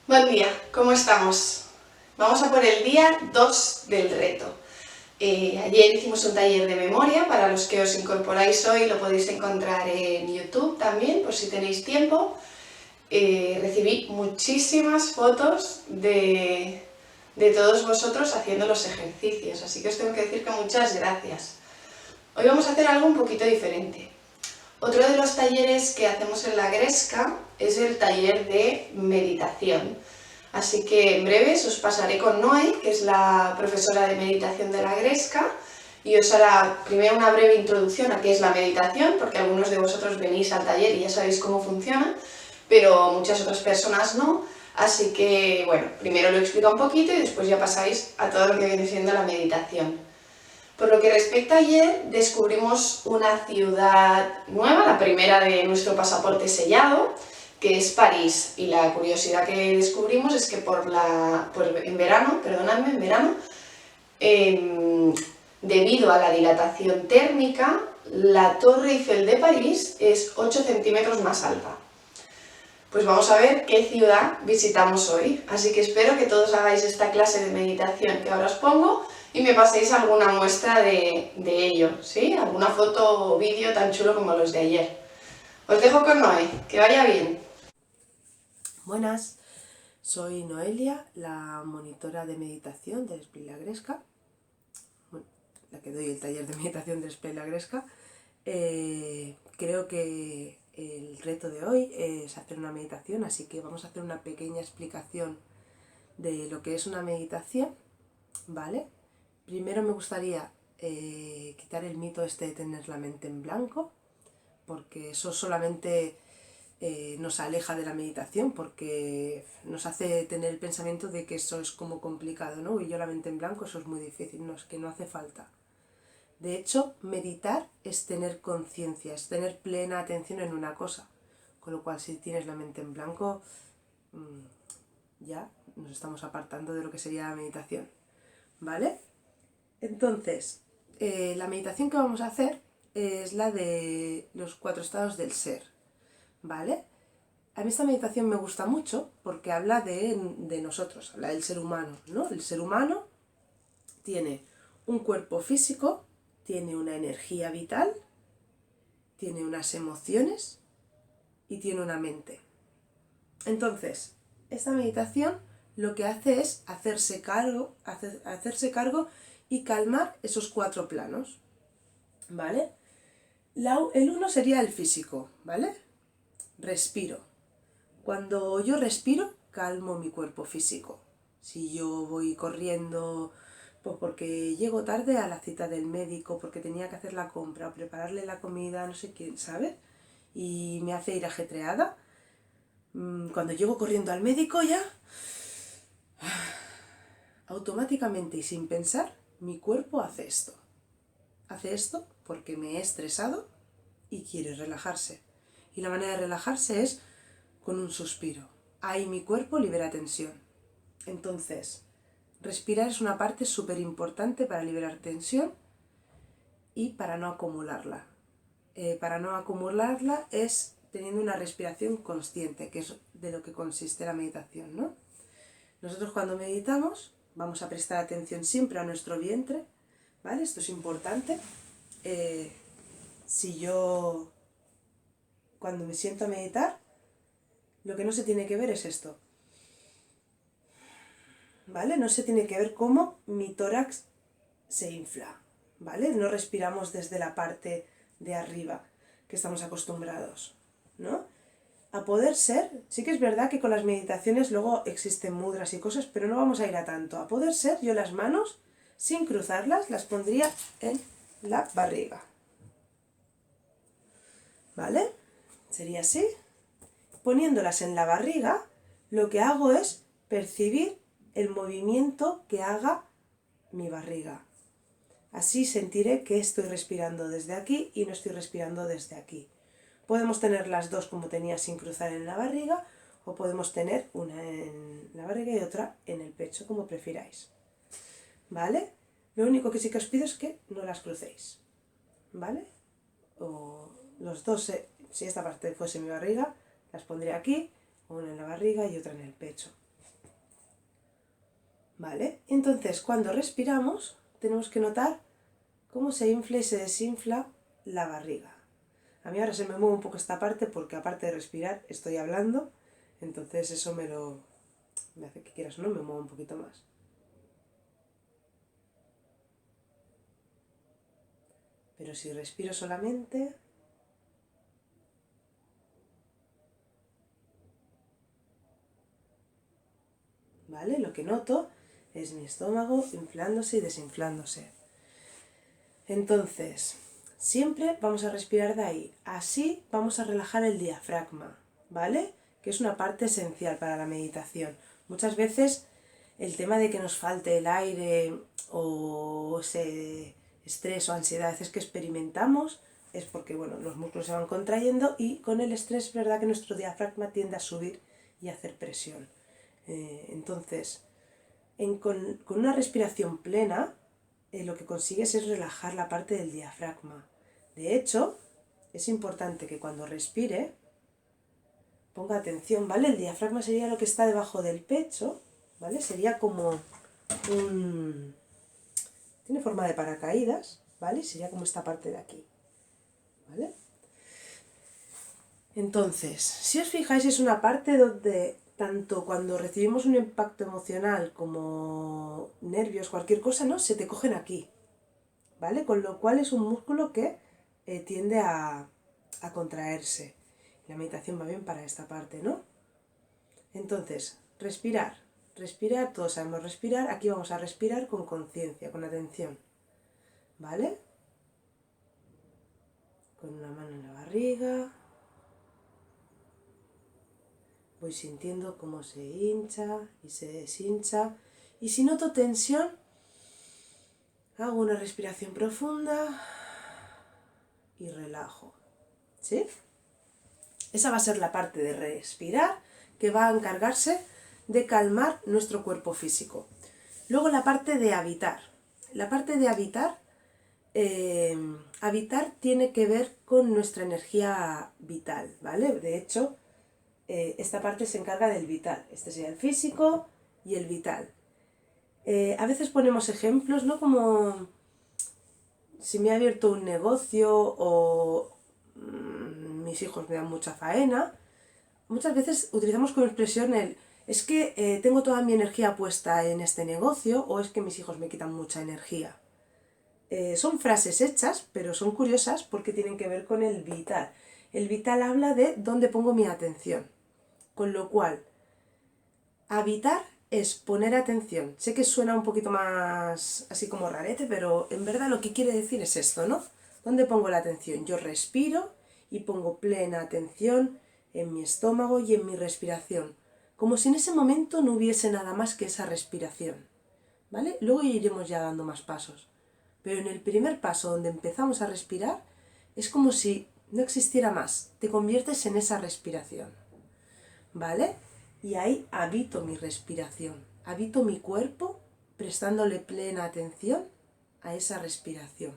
Buen día, ¿cómo estamos? Vamos a por el día 2 del reto. Ayer hicimos un taller de memoria, para los que os incorporáis hoy lo podéis encontrar en YouTube también, por si tenéis tiempo. Recibí muchísimas fotos de todos vosotros haciendo los ejercicios, así que os tengo que decir que muchas gracias. Hoy vamos a hacer algo un poquito diferente. Otro de los talleres que hacemos en la Gresca es el taller de meditación. Así que en breves os pasaré con Noé, que es la profesora de meditación de la Gresca, y os hará primero una breve introducción a qué es la meditación, porque algunos de vosotros venís al taller y ya sabéis cómo funciona, pero muchas otras personas no. Así que, bueno, primero lo explica un poquito y después ya pasáis a todo lo que viene siendo la meditación. Por lo que respecta a ayer, descubrimos una ciudad nueva, la primera de nuestro pasaporte sellado, que es París. Y la curiosidad que descubrimos es que en verano, debido a la dilatación térmica, la Torre Eiffel de París es 8 centímetros más alta. Pues vamos a ver qué ciudad visitamos hoy. Así que espero que todos hagáis esta clase de meditación que ahora os pongo y me paséis alguna muestra de ello, ¿sí? Alguna foto o vídeo tan chulo como los de ayer. Os dejo con Noé, que vaya bien. Buenas, soy Noelia, la monitora de meditación del Esplai La Gresca, la que doy el taller de meditación del Esplai La Gresca. Creo que el reto de hoy es hacer una meditación, así que vamos a hacer una pequeña explicación de lo que es una meditación, ¿vale? Primero me gustaría quitar el mito este de tener la mente en blanco, porque eso solamente nos aleja de la meditación, porque nos hace tener el pensamiento de que eso es como complicado, ¿no? Y yo la mente en blanco, eso es muy difícil, no, es que no hace falta. De hecho, meditar es tener conciencia, es tener plena atención en una cosa, con lo cual si tienes la mente en blanco, ya nos estamos apartando de lo que sería la meditación, ¿vale? Entonces, la meditación que vamos a hacer es la de los 4 estados del ser, ¿vale? A mí esta meditación me gusta mucho porque habla de nosotros, habla del ser humano, ¿no? El ser humano tiene un cuerpo físico, tiene una energía vital, tiene unas emociones y tiene una mente. Entonces, esta meditación lo que hace es hacerse cargo y calmar esos 4 planos, ¿vale? El uno sería el físico, ¿vale? Respiro. Cuando yo respiro, calmo mi cuerpo físico. Si yo voy corriendo, pues porque llego tarde a la cita del médico, porque tenía que hacer la compra o prepararle la comida, no sé quién, ¿sabes? Y me hace ir ajetreada. Cuando llego corriendo al médico ya, automáticamente y sin pensar, mi cuerpo hace esto. Hace esto porque me he estresado y quiere relajarse. Y la manera de relajarse es con un suspiro. Ahí mi cuerpo libera tensión. Entonces, respirar es una parte súper importante para liberar tensión y para no acumularla. Para no acumularla es teniendo una respiración consciente, que es de lo que consiste la meditación, ¿no? Nosotros cuando meditamos vamos a prestar atención siempre a nuestro vientre, ¿vale? Esto es importante. Si yo, cuando me siento a meditar, lo que no se tiene que ver es esto, ¿vale? No se tiene que ver cómo mi tórax se infla, ¿vale? No respiramos desde la parte de arriba, que estamos acostumbrados, ¿no? A poder ser, sí que es verdad que con las meditaciones luego existen mudras y cosas, pero no vamos a ir a tanto. A poder ser, yo las manos, sin cruzarlas, las pondría en la barriga, ¿vale? Sería así. Poniéndolas en la barriga, lo que hago es percibir el movimiento que haga mi barriga. Así sentiré que estoy respirando desde aquí y no estoy respirando desde aquí. Podemos tener las dos como tenía sin cruzar en la barriga, o podemos tener una en la barriga y otra en el pecho, como prefiráis, ¿vale? Lo único que sí que os pido es que no las crucéis, ¿vale? O los dos, si esta parte fuese mi barriga, las pondré aquí, una en la barriga y otra en el pecho. ¿vale? Entonces, cuando respiramos, tenemos que notar cómo se infla y se desinfla la barriga. A mí ahora se me mueve un poco esta parte porque aparte de respirar estoy hablando, entonces eso me hace que quieras o no me mueva un poquito más. Pero si respiro solamente, ¿vale? Lo que noto es mi estómago inflándose y desinflándose. Entonces, siempre vamos a respirar de ahí. Así vamos a relajar el diafragma, ¿vale? Que es una parte esencial para la meditación. Muchas veces el tema de que nos falte el aire o ese estrés o ansiedad a veces que experimentamos es porque, bueno, los músculos se van contrayendo y con el estrés es verdad que nuestro diafragma tiende a subir y a hacer presión. Entonces, con una respiración plena, lo que consigues es relajar la parte del diafragma. De hecho, es importante que cuando respire ponga atención, ¿vale? El diafragma sería lo que está debajo del pecho, ¿vale? Sería como un... tiene forma de paracaídas, ¿vale? Sería como esta parte de aquí, ¿vale? Entonces, si os fijáis, es una parte donde tanto cuando recibimos un impacto emocional como nervios, cualquier cosa, ¿no? Se te cogen aquí, ¿vale? Con lo cual es un músculo que tiende a contraerse. La meditación va bien para esta parte, ¿no? Entonces, respirar. Respirar, todos sabemos respirar. Aquí vamos a respirar con conciencia, con atención, ¿vale? Con una mano en la barriga. Voy sintiendo cómo se hincha y se deshincha. Y si noto tensión, hago una respiración profunda y relajo. ¿Sí? Esa va a ser la parte de respirar que va a encargarse de calmar nuestro cuerpo físico. Luego la parte de habitar. La parte de habitar, habitar tiene que ver con nuestra energía vital, ¿vale? De hecho, esta parte se encarga del vital. Este sería el físico y el vital. A veces ponemos ejemplos, ¿no? Como si me he abierto un negocio o mis hijos me dan mucha faena. Muchas veces utilizamos como expresión el es que tengo toda mi energía puesta en este negocio o es que mis hijos me quitan mucha energía. Son frases hechas, pero son curiosas porque tienen que ver con el vital. El vital habla de dónde pongo mi atención. Con lo cual, habitar es poner atención. Sé que suena un poquito más así como rarete, pero en verdad lo que quiere decir es esto, ¿no? ¿Dónde pongo la atención? Yo respiro y pongo plena atención en mi estómago y en mi respiración, como si en ese momento no hubiese nada más que esa respiración, ¿vale? Luego iremos ya dando más pasos. Pero en el primer paso donde empezamos a respirar es como si no existiera más, te conviertes en esa respiración, ¿vale? Y ahí habito mi respiración, habito mi cuerpo prestándole plena atención a esa respiración.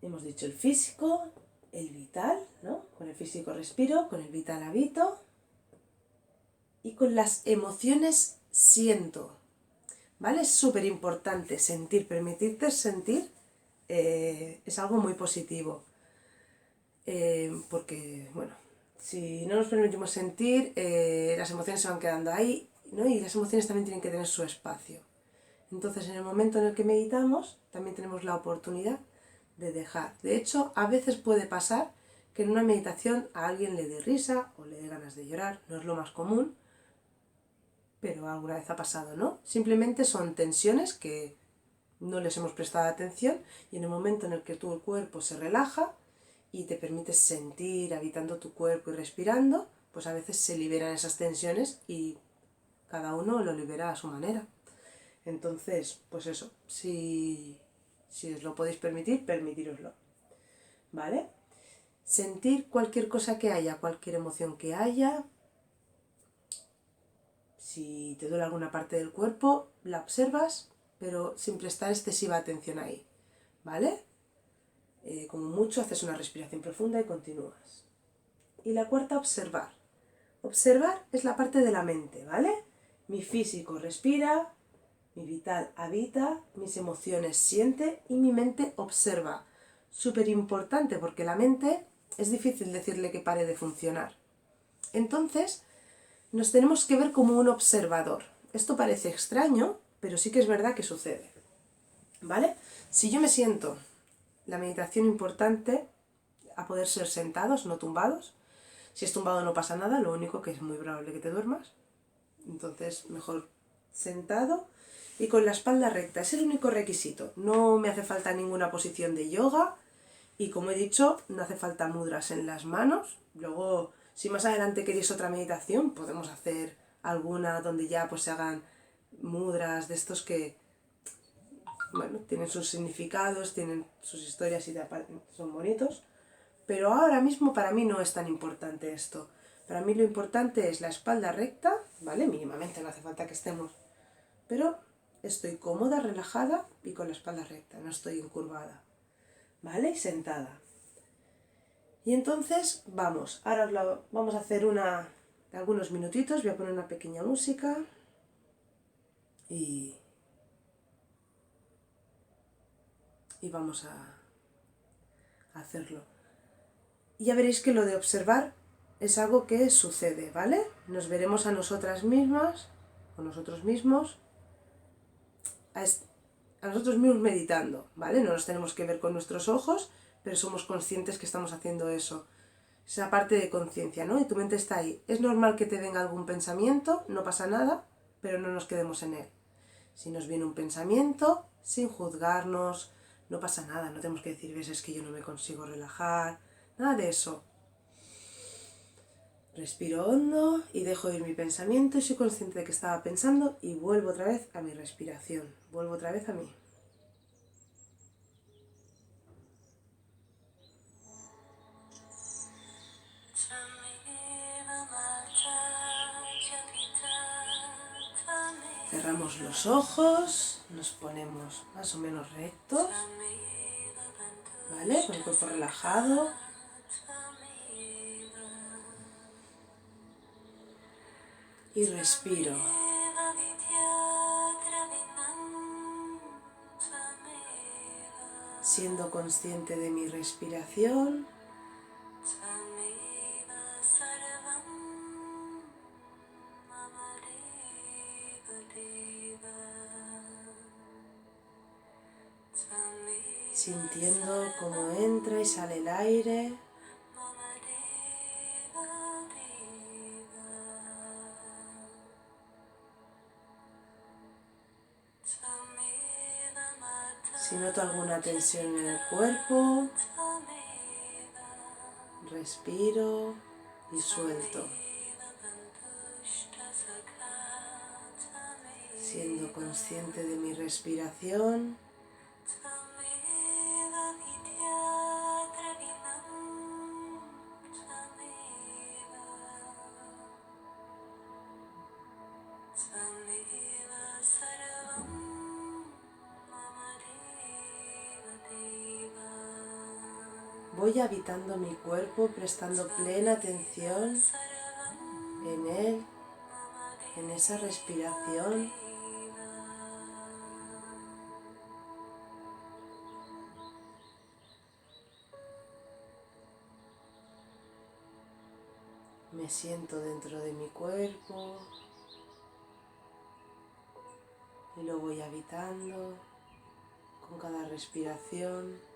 Hemos dicho el físico, el vital, ¿no? Con el físico respiro, con el vital habito y con las emociones siento, ¿vale? Es súper importante sentir, permitirte sentir es algo muy positivo porque, bueno, si no nos permitimos sentir, las emociones se van quedando ahí, ¿no? Y las emociones también tienen que tener su espacio. Entonces, en el momento en el que meditamos, también tenemos la oportunidad de dejar. De hecho, a veces puede pasar que en una meditación a alguien le dé risa o le dé ganas de llorar, no es lo más común, pero alguna vez ha pasado, ¿no? Simplemente son tensiones que no les hemos prestado atención y en el momento en el que tu cuerpo se relaja y te permites sentir habitando tu cuerpo y respirando, pues a veces se liberan esas tensiones y cada uno lo libera a su manera. Entonces, pues eso, si os lo podéis permitir, permitíroslo, ¿vale? Sentir cualquier cosa que haya, cualquier emoción que haya. Si te duele alguna parte del cuerpo, la observas, pero sin prestar excesiva atención ahí, ¿vale? Como mucho haces una respiración profunda y continúas. Y la cuarta, observar. Observar es la parte de la mente, ¿vale? Mi físico respira, mi vital habita, mis emociones siente y mi mente observa. Súper importante porque la mente es difícil decirle que pare de funcionar. Entonces, nos tenemos que ver como un observador. Esto parece extraño, pero sí que es verdad que sucede. ¿Vale? Si yo me siento, la meditación importante, a poder ser sentados, no tumbados. Si es tumbado no pasa nada, lo único que es muy probable que te duermas. Entonces, mejor sentado y con la espalda recta. Es el único requisito. No me hace falta ninguna posición de yoga y, como he dicho, no hace falta mudras en las manos. Luego, si más adelante queréis otra meditación, podemos hacer alguna donde ya pues se hagan mudras de estos que, bueno, tienen sus significados, tienen sus historias y son bonitos. Pero ahora mismo para mí no es tan importante esto. Para mí lo importante es la espalda recta, ¿vale? Mínimamente, no hace falta que estemos. Pero estoy cómoda, relajada y con la espalda recta, no estoy encurvada. ¿Vale? Y sentada. Y entonces, vamos. Ahora vamos a hacer algunos minutitos. Voy a poner una pequeña música. Y vamos a hacerlo. Y ya veréis que lo de observar es algo que sucede, ¿vale? Nos veremos a nosotras mismas o nosotros mismos, a nosotros mismos meditando, ¿vale? No nos tenemos que ver con nuestros ojos, pero somos conscientes que estamos haciendo eso. Esa parte de conciencia, ¿no? Y tu mente está ahí. Es normal que te venga algún pensamiento, no pasa nada, pero no nos quedemos en él. Si nos viene un pensamiento, sin juzgarnos, no pasa nada, no tenemos que decir, ves, es que yo no me consigo relajar, nada de eso. Respiro hondo y dejo ir mi pensamiento y soy consciente de que estaba pensando y vuelvo otra vez a mi respiración, vuelvo otra vez a mí. Cerramos los ojos, nos ponemos más o menos rectos, ¿vale? Con el cuerpo relajado. Y respiro. Siendo consciente de mi respiración. Sintiendo cómo entra y sale el aire. Si noto alguna tensión en el cuerpo, respiro y suelto. Siendo consciente de mi respiración. Voy habitando mi cuerpo, prestando plena atención en él, en esa respiración. Me siento dentro de mi cuerpo y lo voy habitando con cada respiración.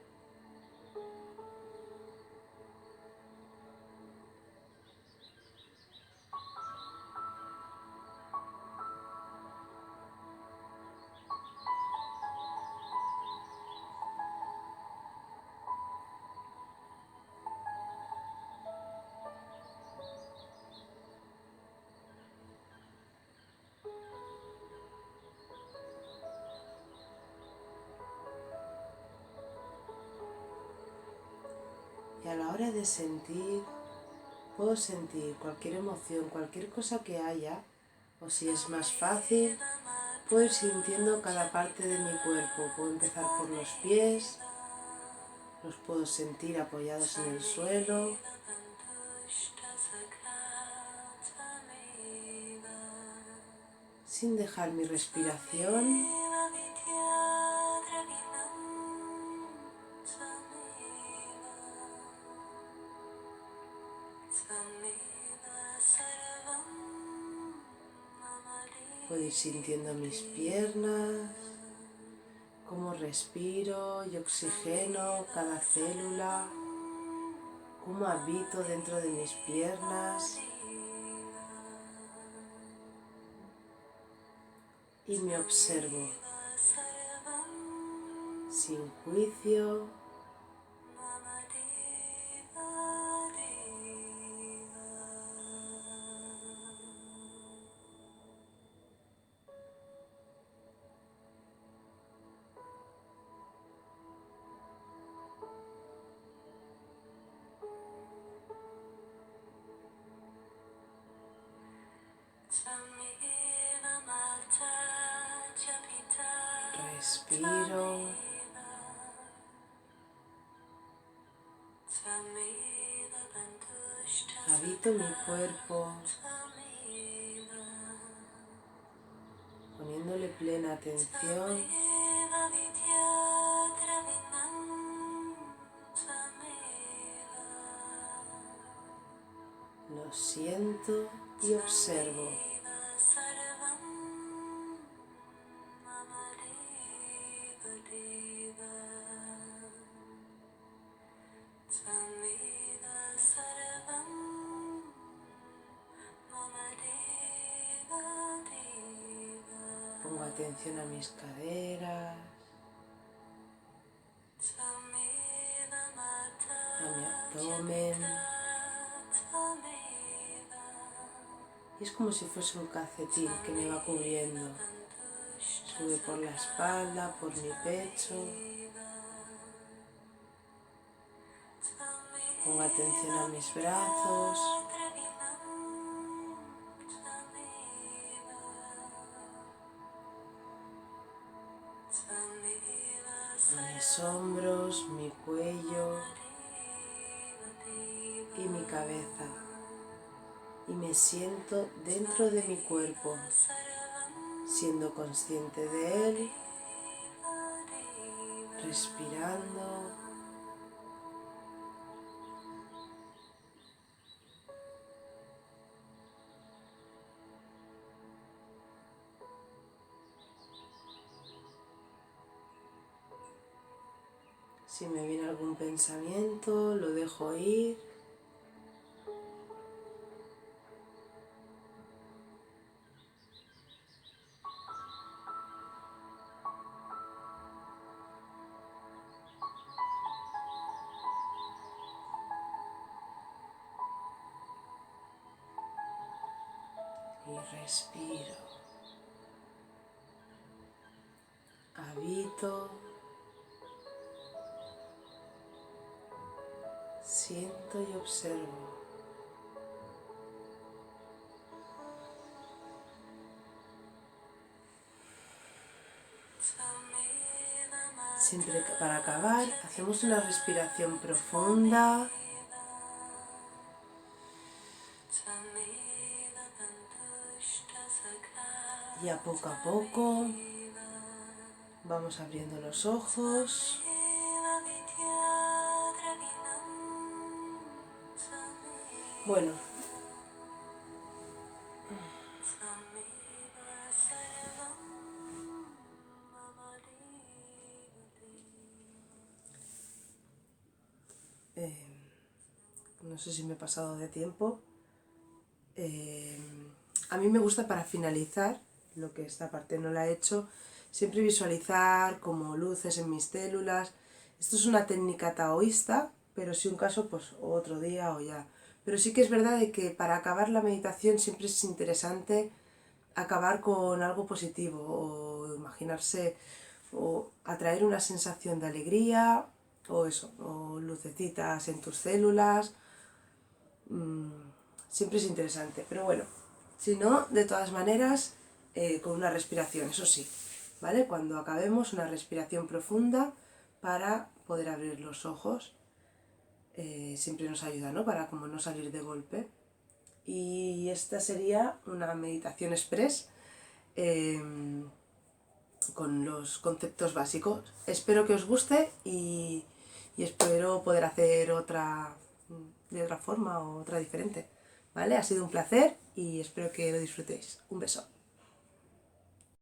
Y a la hora de sentir, puedo sentir cualquier emoción, cualquier cosa que haya, o si es más fácil, puedo ir sintiendo cada parte de mi cuerpo. Puedo empezar por los pies, los puedo sentir apoyados en el suelo. sin dejar mi respiración puedo ir sintiendo mis piernas, cómo respiro y oxigeno cada célula, cómo habito dentro de mis piernas y me observo sin juicio. Respiro, habito mi cuerpo, poniéndole plena atención. Lo siento y observo. Pongo atención a mis caderas, a mi abdomen. Y es como si fuese un calcetín que me va cubriendo. Sube por la espalda, por mi pecho. Pongo atención a mis brazos. A mis hombros, mi cuello y mi cabeza. Y me siento dentro de mi cuerpo, siendo consciente de él, respirando. Si me viene algún pensamiento, lo dejo ir. Y respiro. Habito. Siento y observo. Siempre para acabar hacemos una respiración profunda y a poco vamos abriendo los ojos. Bueno, no sé si me he pasado de tiempo. A mí me gusta, para finalizar, lo que esta parte no la he hecho, siempre visualizar como luces en mis células. Esto es una técnica taoísta, pero si un caso, pues otro día o ya. Pero sí que es verdad de que para acabar la meditación siempre es interesante acabar con algo positivo, o imaginarse, o atraer una sensación de alegría, o eso, o lucecitas en tus células. Siempre es interesante, pero bueno, si no, de todas maneras, con una respiración, eso sí, ¿vale? Cuando acabemos, una respiración profunda para poder abrir los ojos. Siempre nos ayuda, ¿no? Para como no salir de golpe. Y esta sería una meditación express con los conceptos básicos. Espero que os guste y espero poder hacer otra de otra forma o otra diferente. ¿Vale? Ha sido un placer y espero que lo disfrutéis. Un beso.